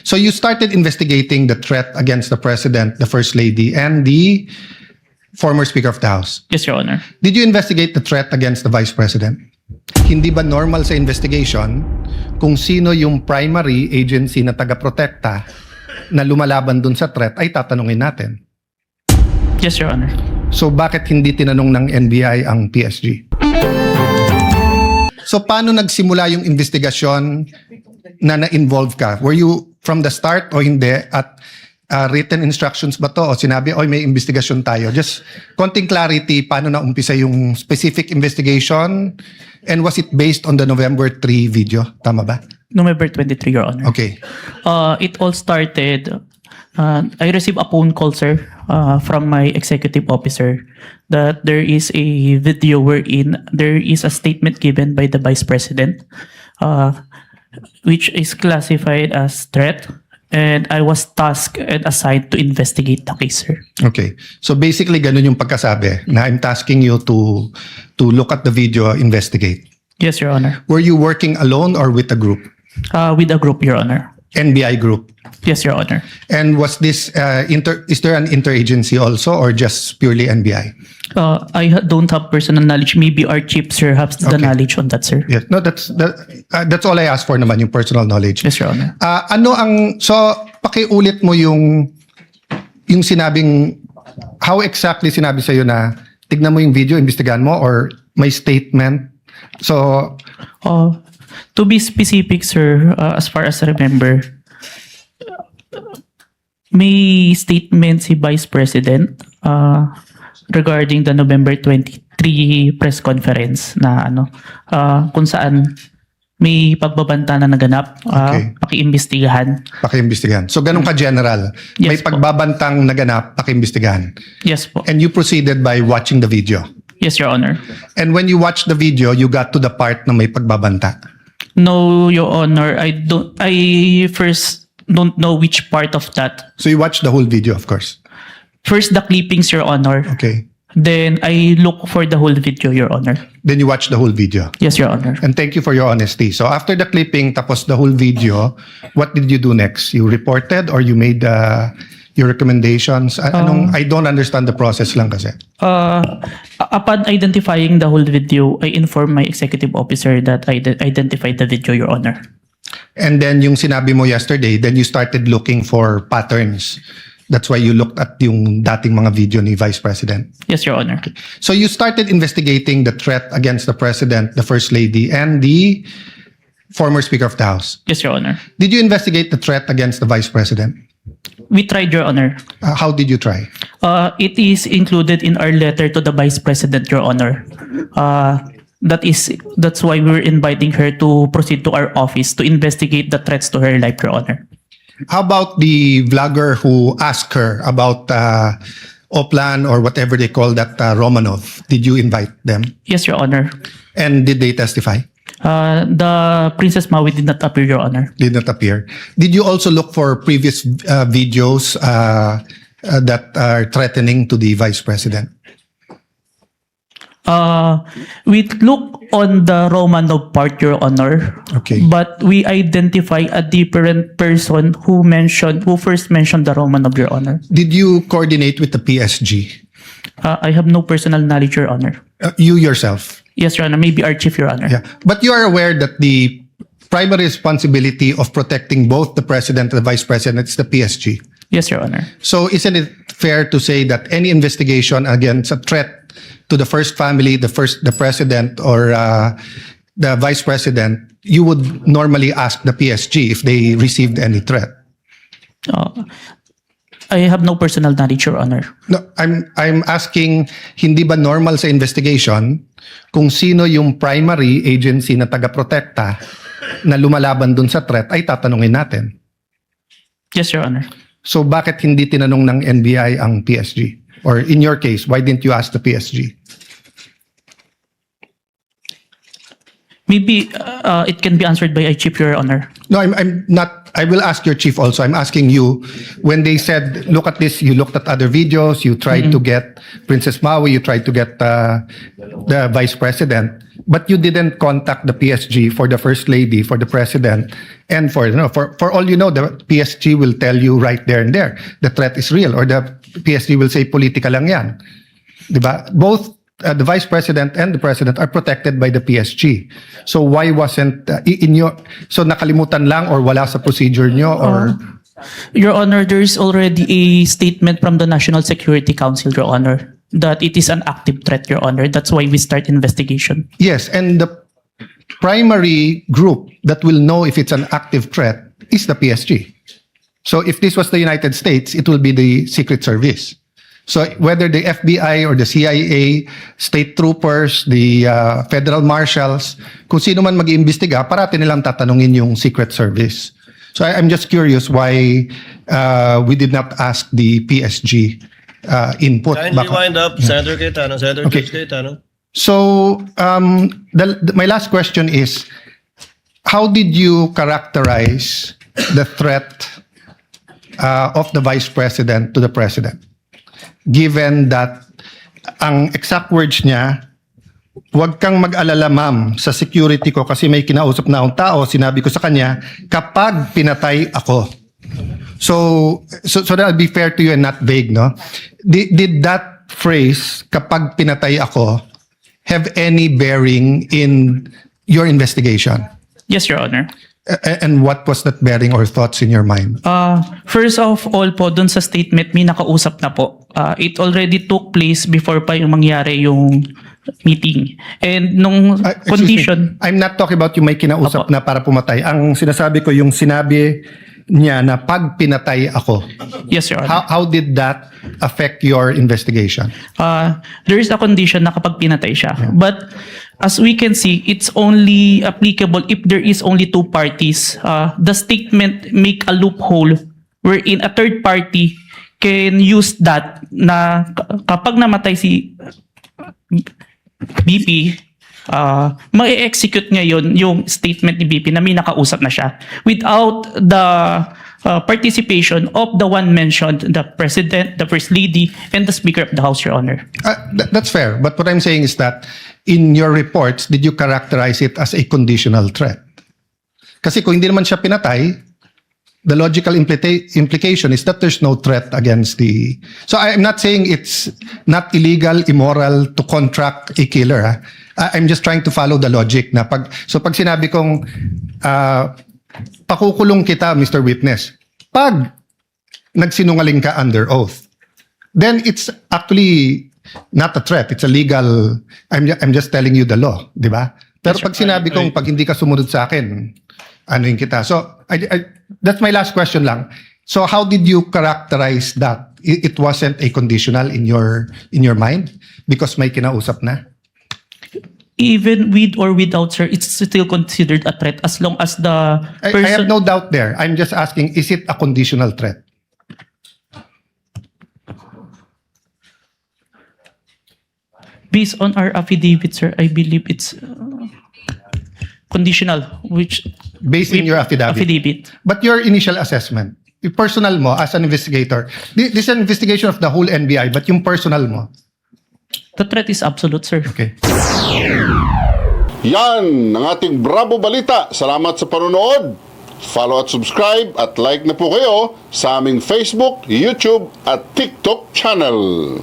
So you started investigating the threat against the President, the First Lady, and the former Speaker of the House. Yes, Your Honor. Did you investigate the threat against the Vice President? Hindi ba normal sa investigation kung sino yung primary agency na taga-protekta na lumalaban dun sa threat ay tatanungin natin? Yes, Your Honor. So bakit hindi tinanong ng NBI ang PSG? So paano nagsimula yung investigasyon na na-involve ka? Were you from the start o hindi? At written instructions ba to? O sinabi, oy may investigasyon tayo? Just konting clarity, paano na umpisa yung specific investigation? And was it based on the November 3 video? Tama ba? November 23, Your Honor. Okay. It all started, I received a phone call, sir, from my executive officer that there is a video wherein there is a statement given by the Vice President, which is classified as threat. And I was tasked and assigned to investigate the case, sir. Okay. So basically, ganun yung pagkasabi na I'm tasking you to look at the video, investigate. Yes, Your Honor. Were you working alone or with a group? With a group, Your Honor. NBI group? Yes, Your Honor. And was this, is there an interagency also or just purely NBI? Don't have personal knowledge. Maybe our chief, sir, has the Okay. knowledge on that, sir. Yes. No, that's all I asked for naman, yung personal knowledge. Yes, Your Honor. So pakiulit mo yung sinabing, how exactly sinabi sa'yo na tignan mo yung video, imbestigahan mo, or may statement? So, To be specific, sir, as far as I remember, may statement si Vice President regarding the November 23 press conference na kung saan may pagbabanta na naganap, Okay. pakiimbestigahan. pakiimbestigahan. So ganun ka-general. May Yes po. pagbabantang naganap, pakiimbestigahan. Yes po. And you proceeded by watching the video. Yes, Your Honor. And when you watched the video, you got to the part na may pagbabanta. No, Your Honor. I first don't know which part of that. So you watched the whole video, of course. First, the clippings, Your Honor. Okay. Then, I look for the whole video, Your Honor. Then you watched the whole video. Yes, Your Honor. And thank you for your honesty. So after the clipping, tapos the whole video, what did you do next? You reported or you made your recommendations? I don't understand the process lang kasi. Upon identifying the whole video, I informed my executive officer that I identified the video, Your Honor. And then yung sinabi mo yesterday, then you started looking for patterns. That's why you looked at yung dating mga video ni Vice President. Yes, Your Honor. So you started investigating the threat against the President, the First Lady, and the former Speaker of the House. Yes, Your Honor. Did you investigate the threat against the Vice President? We tried, Your Honor. How did you try? It is included in our letter to the Vice President, Your Honor. That's why we're inviting her to proceed to our office to investigate the threats to her life, Your Honor. How about the vlogger who asked her about Oplan or whatever they call that Romanov? Did you invite them? Yes, Your Honor. And did they testify? The Princess Maui did not appear, Your Honor. Did not appear. Did you also look for previous videos that are threatening to the Vice President? We look on the Romanov part, Your Honor. Okay. But we identify a different person who first mentioned the Romanov, Your Honor. Did you coordinate with the PSG? I have no personal knowledge, Your Honor. You yourself? Yes, Your Honor. Maybe our chief, Your Honor. Yeah. But you are aware that the primary responsibility of protecting both the President and the Vice President is the PSG? Yes, Your Honor. So isn't it fair to say that any investigation against a threat to the first family, the president or the vice president, you would normally ask the PSG if they received any threat? I have no personal knowledge, Your Honor. No, I'm asking, hindi ba normal sa investigation kung sino yung primary agency na taga-protekta na lumalaban dun sa threat ay tatanungin natin? Yes, Your Honor. So bakit hindi tinanong ng NBI ang PSG? Or in your case, why didn't you ask the PSG? Maybe it can be answered by a chief, Your Honor. No, I'm not. I will ask your chief also. I'm asking you, when they said, look at this, you looked at other videos, you tried to get Princess Maui, you tried to get the Vice President. but you didn't contact the PSG for the First Lady, for the President, and for all you know, the PSG will tell you right there and there, the threat is real, or the PSG will say, politika lang yan. Diba? Both the Vice President and the President are protected by the PSG. So why wasn't, so nakalimutan lang or wala sa procedure nyo, or... Your Honor, there is already a statement from the National Security Council, Your Honor, that it is an active threat, Your Honor. That's why we start investigation. Yes, and the primary group that will know if it's an active threat is the PSG. So if this was the United States, it will be the Secret Service. So whether the FBI or the CIA, state troopers, the federal marshals, kung sino man mag-iimbestiga, parati nilang tatanungin yung Secret Service. So I'm just curious why we did not ask the PSG input. Kindly wind up, Senator Cayetano. Senator Okay. Judge Cayetano. So my last question is, how did you characterize the threat of the Vice President to the President? Given that ang exact words niya, huwag kang mag-alala ma'am sa security ko kasi may kinausap na akong tao, sinabi ko sa kanya, kapag pinatay ako. So that'll be fair to you and not vague, no? Did that phrase, kapag pinatay ako, have any bearing in your investigation? Yes, Your Honor. And what was that bearing or thoughts in your mind? First of all po, dun sa statement, may nakausap na po. It already took place before pa yung mangyari yung meeting. And nung Excuse condition... me. I'm not talking about yung may kinausap Apo. na para pumatay. Ang sinasabi ko, yung sinabi niya na pag pinatay ako. Yes, Your Honor. How did that affect your investigation? There is a condition na kapag pinatay siya. But as we can see, it's only applicable if there is only two parties. The statement make a loophole wherein a third party can use that na kapag namatay si BP, ma-execute niya yun, yung statement ni BP na may nakausap na siya without the participation of the one mentioned, the President, the First Lady, and the Speaker of the House, Your Honor. That's fair. But what I'm saying is that in your reports, did you characterize it as a conditional threat? Kasi kung hindi naman siya pinatay, the logical implication is that there's no threat against the... So I'm not saying it's not illegal, immoral to contract a killer. Ha? I'm just trying to follow the logic na pag sinabi kong pakukulong kita, Mr. Witness, pag nagsinungaling ka under oath, then it's actually not a threat. It's a legal... I'm just telling you the law, di ba? Pero pag sinabi kong pag hindi ka sumunod sa akin, anuin kita. So that's my last question lang. So how did you characterize that? It wasn't a conditional in your mind because may kinausap na? Even with or without, sir, it's still considered a threat as long as the person... I have no doubt there. I'm just asking, is it a conditional threat? Based on our affidavit, sir, I believe it's conditional, which... Based in your affidavit. But your initial assessment, yung personal mo as an investigator, this is an investigation of the whole NBI, but yung personal mo. The threat is absolute, sir. Okay. Yan ang ating Bravo Balita. Salamat sa panonood. Follow at subscribe at like na po kayo sa aming Facebook, YouTube at TikTok channel.